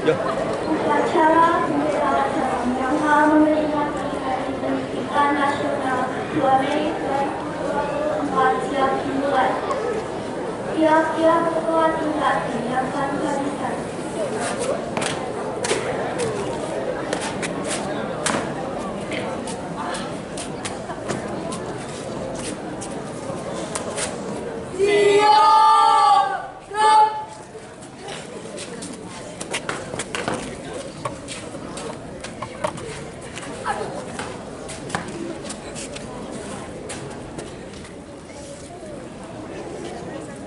Ya. Upacara bendera dalam rangka memperingati Hari Pendidikan Nasional 2 Mei 2024 siap dimulai. Tiap-tiap ketua tingkat menyiapkan barisan.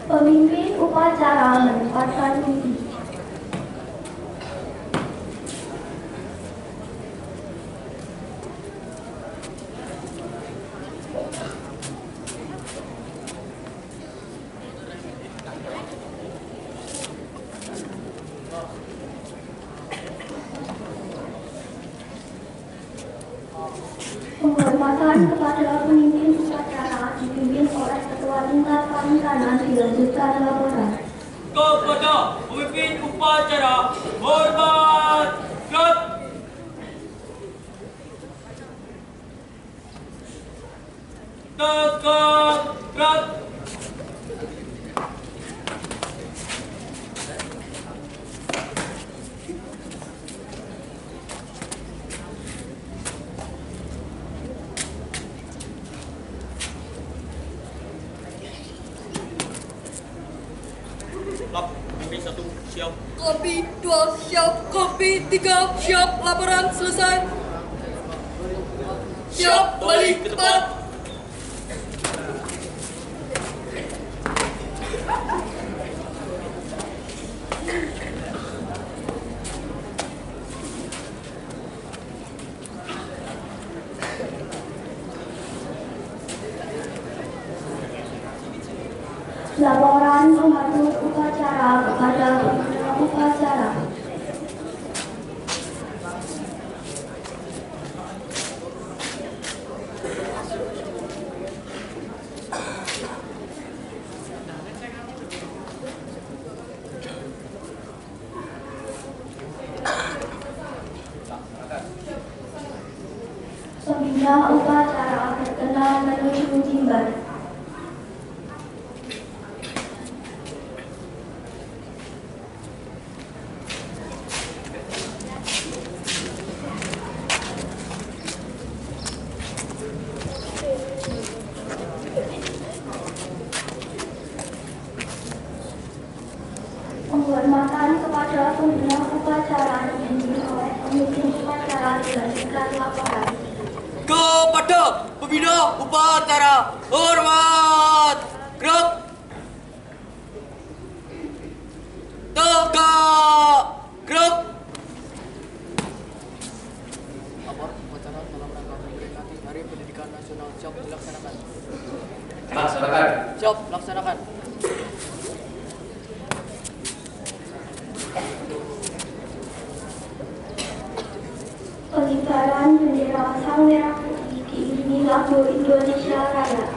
Pemimpin upacara menempatkan diri. Penghormatan kepada pemimpin upacara dipimpin oleh Ketua Tingkat Pangkanan dilanjutkan laporan. Kepada pemimpin upacara, hormat, gerak. Tegak, gerak. Lap, kopi 1 siap. Kopi 2 siap, kopi 3 siap, laporan selesai. Siap, balik ke tempat. Laporan pengatur upacara kepada pimpinan upacara. Pembina upacara berkenan menuju mimbar. Penghormatan kepada pembina upacara dipimpin oleh pemimpin upacara dilanjutkan laporan. Kepada pembina upacara, hormat, gerak. Tegak, gerak. Lapor upacara dalam rangka memperingati Hari Pendidikan Nasional siap dilaksanakan. Laksanakan. Siap, laksanakan. Pengibaran bendera Sang Merah Putih diiringi lagu Indonesia Raya.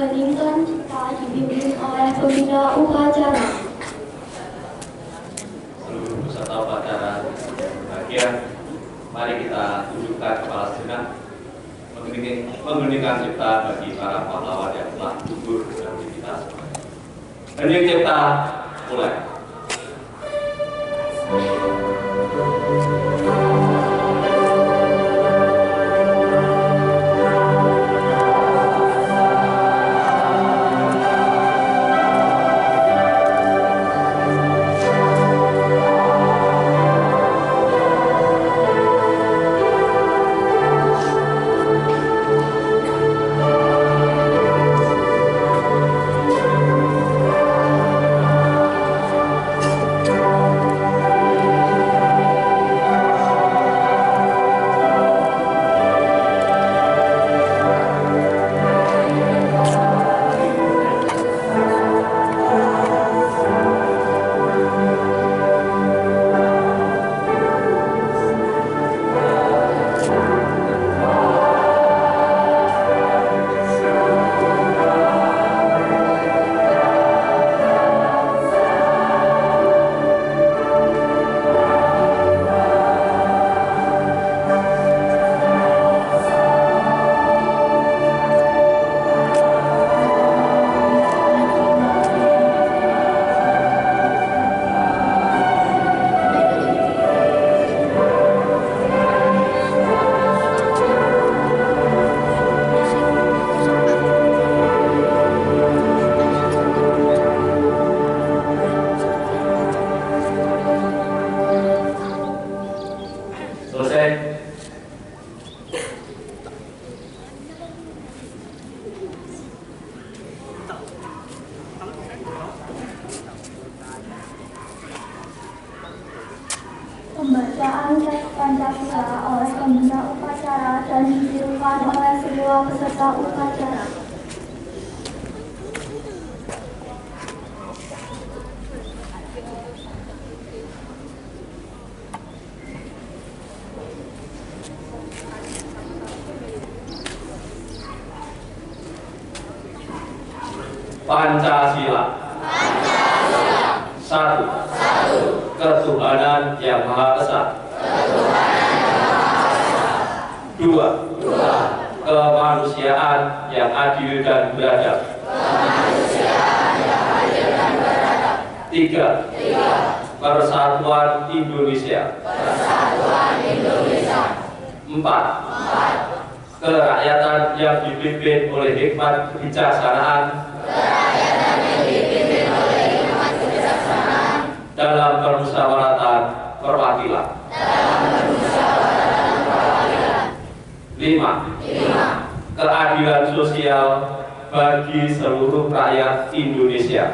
mengheningkan cipta dibimbing oleh pembina upacara. Seluruh peserta upacara bagian, mari kita tunjukkan kepala sejenak, mengheningkan cipta bagi para pahlawan yang telah gugur dalam kita. Hening cipta, mulai. semua peserta upacara. Pancasila. Satu. Ketuhanan yang Maha Esa. Dua. Kemanusiaan yang adil dan beradab. Tiga. Persatuan Indonesia. Empat. Kerakyatan yang dipimpin oleh hikmat kebijaksanaan dalam permusyawaratan perwakilan. 5. Keadilan sosial bagi seluruh rakyat Indonesia.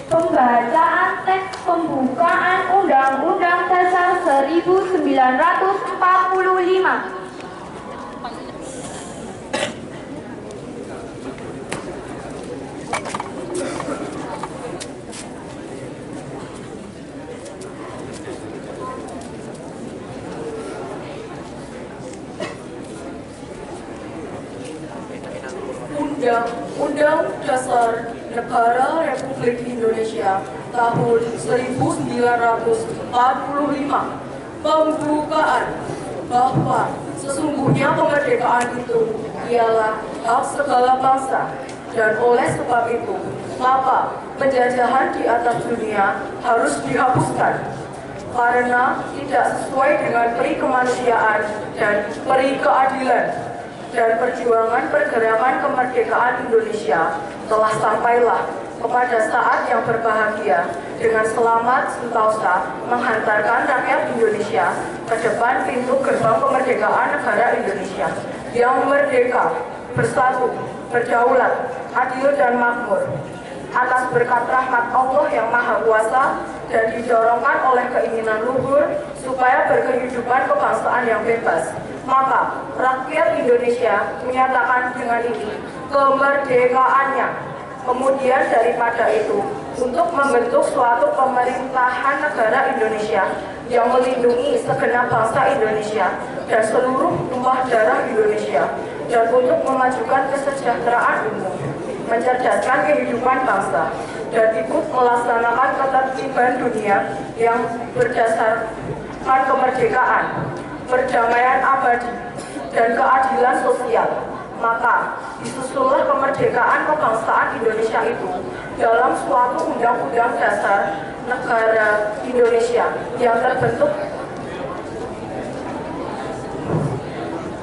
Pembacaan teks pembukaan Undang-Undang Dasar 1945. Undang-Undang Dasar Negara Republik Indonesia tahun 1945 pembukaan bahwa sesungguhnya kemerdekaan itu ialah hak segala bangsa, dan oleh sebab itu maka penjajahan di atas dunia harus dihapuskan karena tidak sesuai dengan peri kemanusiaan dan peri keadilan. Dan perjuangan pergerakan kemerdekaan Indonesia telah sampailah kepada saat yang berbahagia dengan selamat sentosa menghantarkan rakyat Indonesia ke depan pintu gerbang kemerdekaan negara Indonesia yang merdeka, bersatu, berdaulat, adil dan makmur atas berkat rahmat Allah yang Maha Kuasa dan didorongkan oleh keinginan luhur supaya berkehidupan kebangsaan yang bebas. Maka rakyat Indonesia menyatakan dengan ini kemerdekaannya. Kemudian daripada itu, untuk membentuk suatu pemerintahan negara Indonesia yang melindungi segenap bangsa Indonesia dan seluruh tumpah darah Indonesia, dan untuk memajukan kesejahteraan umum, mencerdaskan kehidupan bangsa, dan ikut melaksanakan ketertiban dunia yang berdasarkan kemerdekaan, perdamaian abadi, dan keadilan sosial. Maka disusullah kemerdekaan kebangsaan Indonesia itu dalam suatu undang-undang dasar negara Indonesia yang terbentuk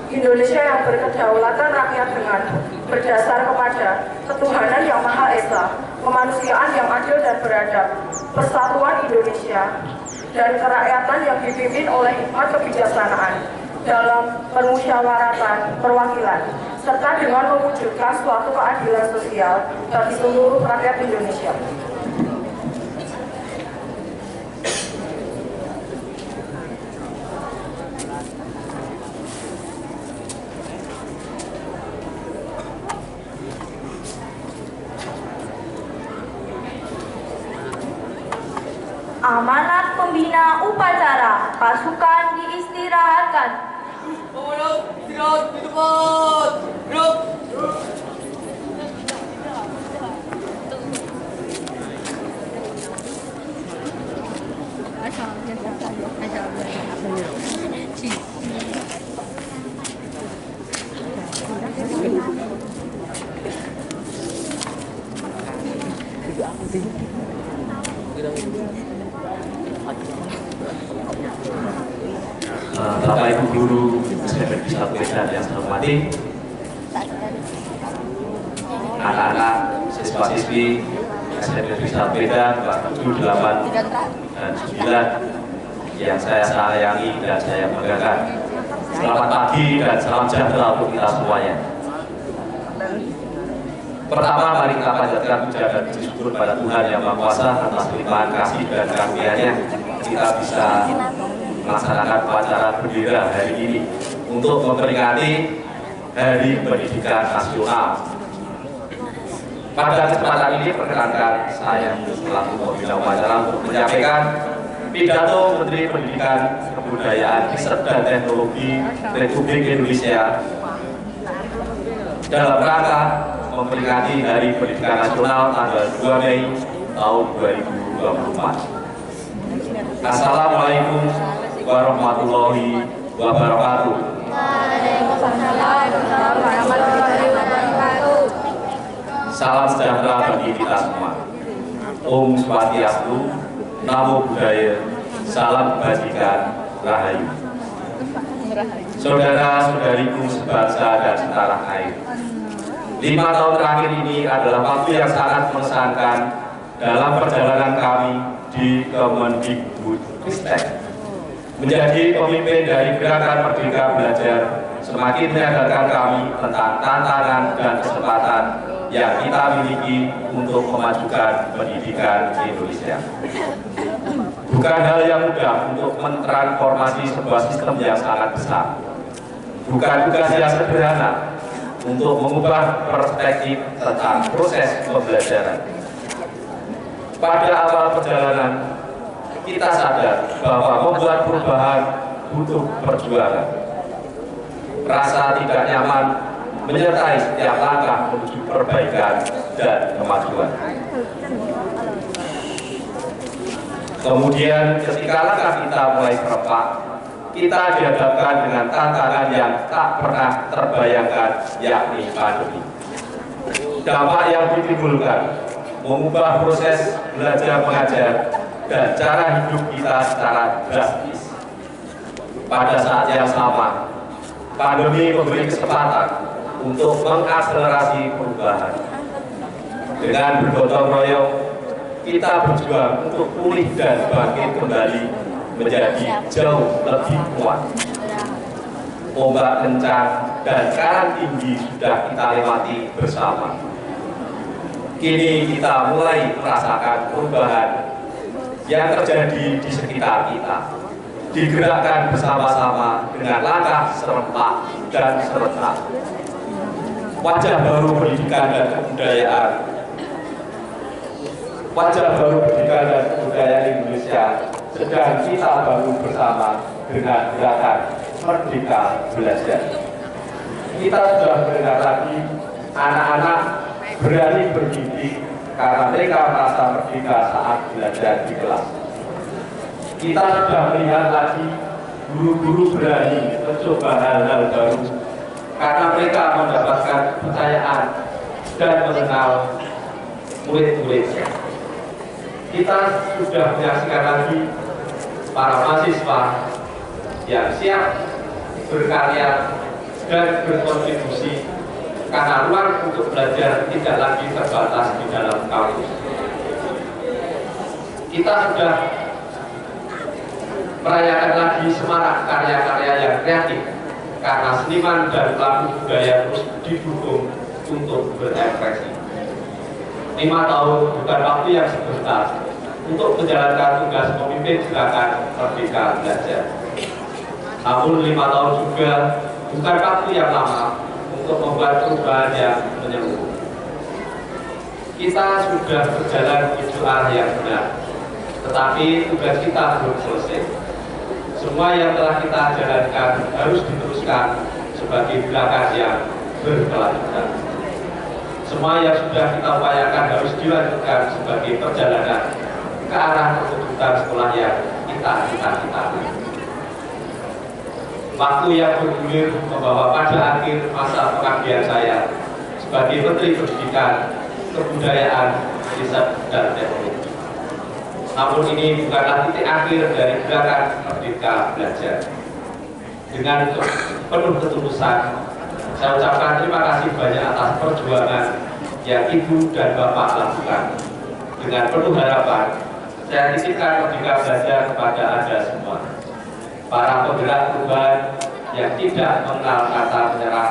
Indonesia yang berkedaulatan rakyat dengan berdasar kepada ketuhanan yang Maha Esa, kemanusiaan yang adil dan beradab, persatuan Indonesia, dan kerakyatan yang dipimpin oleh hikmat kebijaksanaan dalam permusyawaratan perwakilan, serta dengan mewujudkan suatu keadilan sosial bagi seluruh rakyat Indonesia. Amanat pembina upacara, pasukan diistirahatkan. Pemenang istirahat di tempat. Gerak. Bapak Ibu Guru, satu dan yang saya hormati, anak-anak, siswa-siswi SMP Negeri 1 Medan, kelas 7, 8, dan 9 yang saya sayangi dan saya banggakan. Selamat pagi dan salam sejahtera untuk kita semuanya. Pertama, mari kita panjatkan puja dan puji syukur pada Tuhan Yang Maha Kuasa atas limpahan kasih dan karunia-Nya kita bisa melaksanakan upacara bendera hari ini untuk memperingati Hari Pendidikan Nasional. Pada kesempatan ini perkenankan saya selaku pembina upacara untuk menyampaikan pidato Menteri Pendidikan, Kebudayaan, Riset dan Teknologi Republik Indonesia dalam rangka memperingati Hari Pendidikan Nasional tanggal 2 Mei tahun 2024. Assalamualaikum warahmatullahi wabarakatuh. Salam sejahtera bagi kita semua. Om Swastiastu, Namo Buddhaya, Salam Kebajikan, Rahayu. Saudara-saudariku sebangsa dan setanah air, 5 tahun terakhir ini adalah waktu yang sangat mengesankan dalam perjalanan kami di Kemendikbudristek. Menjadi pemimpin dari Gerakan Merdeka Belajar semakin menyadarkan kami tentang tantangan dan kesempatan yang kita miliki untuk memajukan pendidikan Indonesia. Bukan hal yang mudah untuk mentransformasi sebuah sistem yang sangat besar. Bukan tugas yang sederhana untuk mengubah perspektif tentang proses pembelajaran. Pada awal perjalanan, kita sadar bahwa membuat perubahan butuh perjuangan. Rasa tidak nyaman menyertai setiap langkah menuju perbaikan dan kemajuan. Kemudian ketika langkah kita mulai serempak, kita dihadapkan dengan tantangan yang tak pernah terbayangkan, yakni pandemi. Dampak yang ditimbulkan mengubah proses belajar mengajar dan cara hidup kita secara drastis. Pada saat yang sama, pandemi memberi kesempatan untuk mengakselerasi perubahan. Dengan bergotong royong, kita berjuang untuk pulih dan bangkit kembali menjadi jauh lebih kuat. Ombak kencang dan karang tinggi sudah kita lewati bersama. Kini kita mulai merasakan perubahan yang terjadi di sekitar kita, digerakkan bersama-sama dengan langkah serempak dan serentak. Wajah baru pendidikan dan kebudayaan, wajah baru pendidikan dan kebudayaan Indonesia sedang kita bangun bersama dengan gerakan Merdeka Belajar. Kita sudah mendengar lagi anak-anak berani bermimpi karena mereka merasa merdeka saat belajar di kelas. Kita sudah melihat lagi guru-guru berani mencoba hal-hal baru karena mereka mendapatkan kepercayaan dan mengenal murid-muridnya. Kita sudah menyaksikan lagi para mahasiswa yang siap berkarya dan berkontribusi karena ruang untuk belajar tidak lagi terbatas di dalam kampus. Kita sudah merayakan lagi semarak karya-karya yang kreatif karena seniman dan pelaku budaya terus didukung untuk berekspresi. 5 tahun bukan waktu yang sebentar untuk menjalankan tugas memimpin gerakan Merdeka Belajar. Namun 5 tahun juga bukan waktu yang lama untuk membuat perubahan yang menyeluruh. Kita sudah berjalan menuju arah yang benar, tetapi tugas kita belum selesai. Semua yang telah kita jalankan harus diteruskan sebagai gerakan yang berkelanjutan. Semua yang sudah kita upayakan harus dilanjutkan sebagai perjalanan ke arah perwujudan sekolah yang kita cita-citakan. Waktu yang bergulir membawa pada akhir masa pengabdian saya sebagai Menteri Pendidikan, Kebudayaan, Riset dan Teknologi. Namun ini bukanlah titik akhir dari gerakan Merdeka Belajar. Dengan penuh ketulusan, saya ucapkan terima kasih banyak atas perjuangan yang Ibu dan Bapak lakukan. dengan penuh harapan, saya titipkan Merdeka Belajar kepada Anda semua, para penggerak perubahan yang tidak mengenal kata menyerah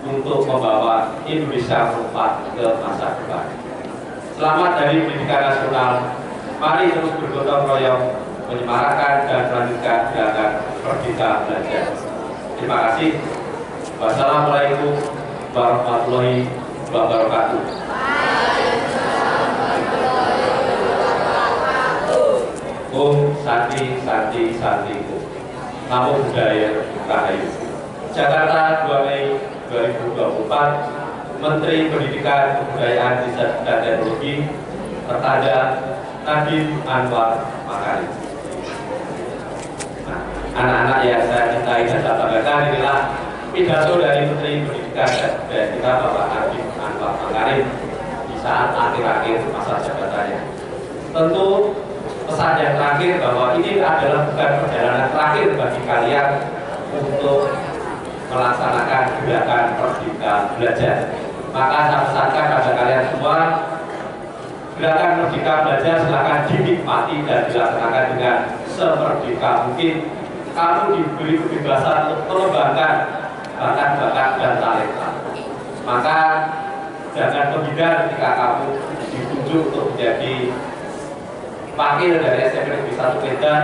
untuk membawa Indonesia melompat ke masa depan. Selamat Hari Pendidikan Nasional. Mari terus bergotong royong menyemarakan dan melanjutkan gerakan Merdeka Belajar. Terima kasih. Wassalamualaikum warahmatullahi wabarakatuh. Om Santi Santi Santiku. Namo Buddhaya Rahayu. Jakarta 2 Mei 2024. Menteri Pendidikan, Kebudayaan, Riset dan Teknologi Pertanda Nadiem Anwar Makarim. Nah, anak-anak yang saya cintai dan saya banggakan, inilah pidato dari Menteri Pendidikan dan Kebudayaan kita Bapak Nadiem Anwar Makarim di saat akhir-akhir masa jabatannya. Tentu pesan yang terakhir bahwa ini adalah bukan perjalanan terakhir bagi kalian untuk melaksanakan gerakan Merdeka Belajar. Maka saya pesankan pada kalian semua, gerakan Merdeka Belajar silakan dinikmati dan dilaksanakan dengan semerdeka mungkin. Kamu diberi kebebasan untuk mengembangkan bakat-bakat dan talenta. Maka jangan menghindar ketika kamu ditunjuk untuk menjadi wakil dari SMP Negeri 1 Medan,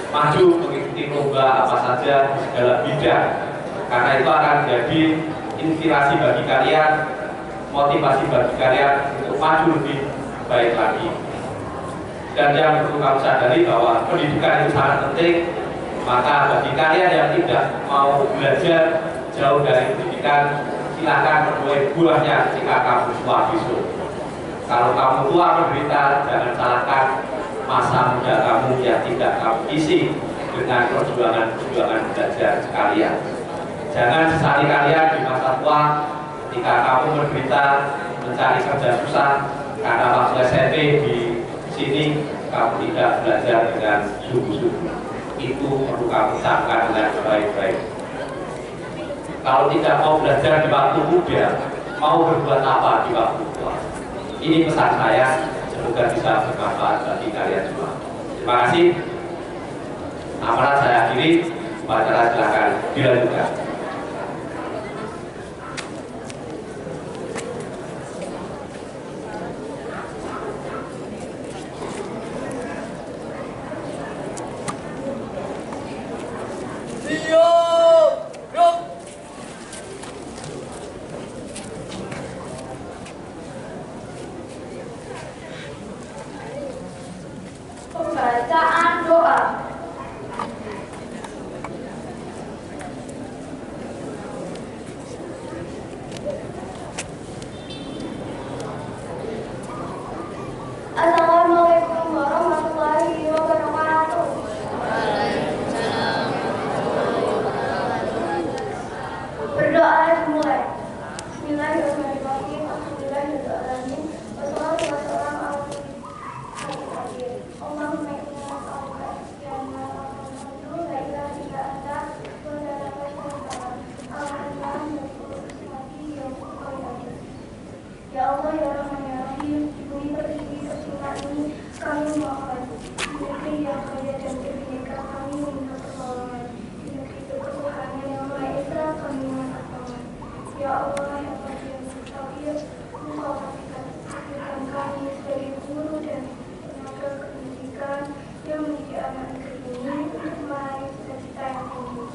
maju mengikuti lomba apa saja di segala bidang, karena itu akan menjadi inspirasi bagi kalian, motivasi bagi kalian untuk maju lebih baik lagi. Dan yang perlu kamu sadari bahwa pendidikan itu sangat penting. Maka bagi kalian yang tidak mau belajar jauh dari pendidikan, silakan menuai buahnya jika kamu tua besok. Kalau kamu tua menderita, jangan salahkan masa muda kamu yang tidak kamu isi dengan perjuangan-perjuangan belajar sekalian. Jangan sesali kalian di masa tua ketika kamu menderita mencari kerja susah karena waktu SMP di sini kamu tidak belajar dengan sungguh-sungguh. Itu perlu kamu camkan dengan baik-baik. Kalau tidak mau belajar di waktu muda, mau berbuat apa di waktu tua? Ini pesan saya, semoga bisa bermanfaat bagi kalian semua. Terima kasih. Amanah saya akhiri, upacara silakan dilanjutkan. Pembacaan doa. Assalamualaikum warahmatullahi wabarakatuh. Berdoa dimulai. Bismillahirrahmanirrahim. Alhamdulillahirrahmanirrahim. Wassalatu wassalamu ala Allahumma inna nas'aluka al-jannah wa al-jannah la ilaha illa anta wa la ilaha Ya Allah, ya Rahman, ya Rahim, di bumi pertiwi tercipta ini kami mohon. Di negeri yang kaya dan berbineka kami minta pertolongan. Di negeri ketuhanan yang Maha Esa kami minta pertolongan. Ya Allah, ya Allah, yang mustaqim, Engkau takdirkan kami sebagai guru dan tenaga pendidikan yang mendidik anak negeri ini untuk meraih cita-cita yang tinggi,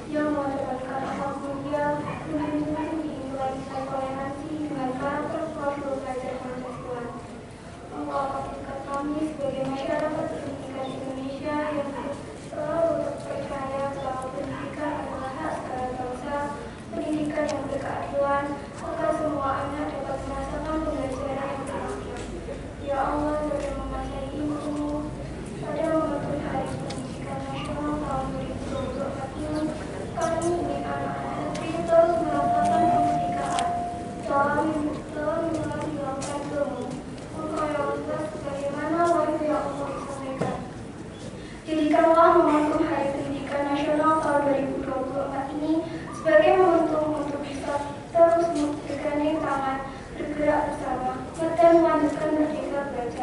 yang mendapatkan akhlak mulia, menjunjung tinggi nilai-nilai toleransi dengan karakter profil belajar Pancasila. Engkau takdirkan kami sebagai masyarakat pendidikan Indonesia yang selalu percaya bahwa pendidikan adalah hak segala bangsa, pendidikan yang berkeadilan, agar semua anak dapat merasakan pembelajaran yang terakhir. Ya Allah, dalam menguasai ilmu, pada momentum Hari Pendidikan Nasional tahun 2024 ini, kami ingin anak-anak negeri terus merasakan kemerdekaan, selalu melakukan ilmu. Engkau yang luas, bagaimana wahyu yang Allah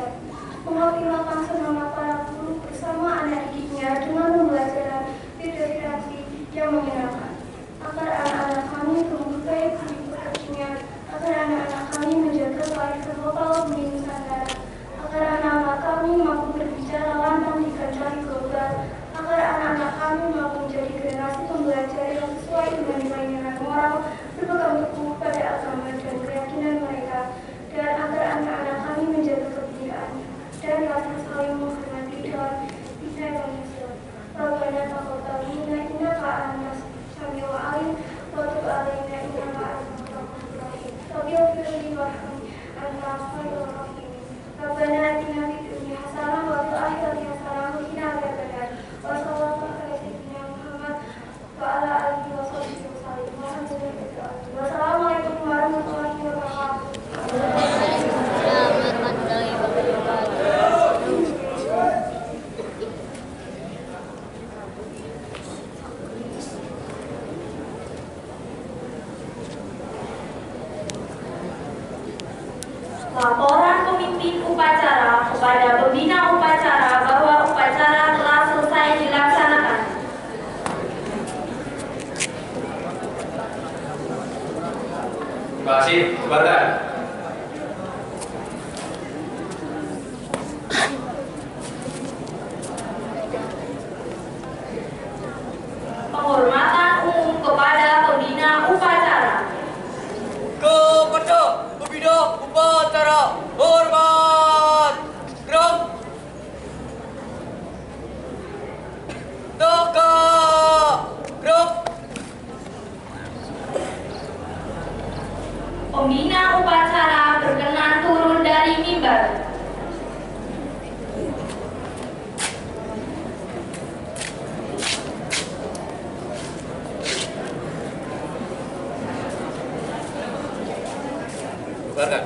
belajar. Mengoptimalkan semangat para guru bersama anak didiknya dengan pembelajaran literasi yang menyenangkan. Agar anak-anak kami tumbuh baik budi pekertinya, agar anak-anak kami menjaga kearifan lokal budi Nusantara, agar anak-anak kami mampu berbicara lantang di kancah global, agar anak-anak kami mampu menjadi generasi pembelajar yang sesuai dengan nilai-nilai moral, berpegang teguh pada agama dan keyakinan mereka, dan agar anak-anak kami menjaga kebudayaan dan rasa saling menghormati dalam bidang Indonesia. Rabbana taqabbal minna innaka antas samiul alim wa tub alaina innaka antat tawwabur rahim. Rabbil firli warhamni anta khairur rahimin. Rabbana atina fid dunya hasanah wa fil akhirati hasanah wa qina adzabannar. Wa sallallahu ala sayyidina Muhammad wa ala alihi wa sahbihi wasallam. Wassalamualaikum warahmatullahi wabarakatuh. Laporan pemimpin upacara kepada pembina upacara bahwa upacara telah selesai dilaksanakan. Terima kasih, bubarkan. Penghormatan umum kepada pembina upacara. Kepada pembina upacara, hormat. Gerak. Tegak. Gerak. Pembina upacara berkenan turun dari mimbar. Bubarkan.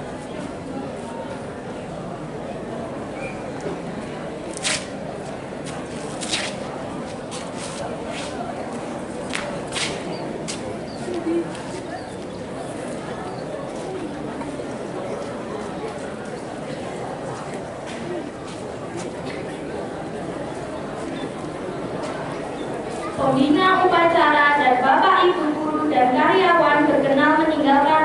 Pembina upacara dan Bapak Ibu guru dan karyawan berkenan meninggalkan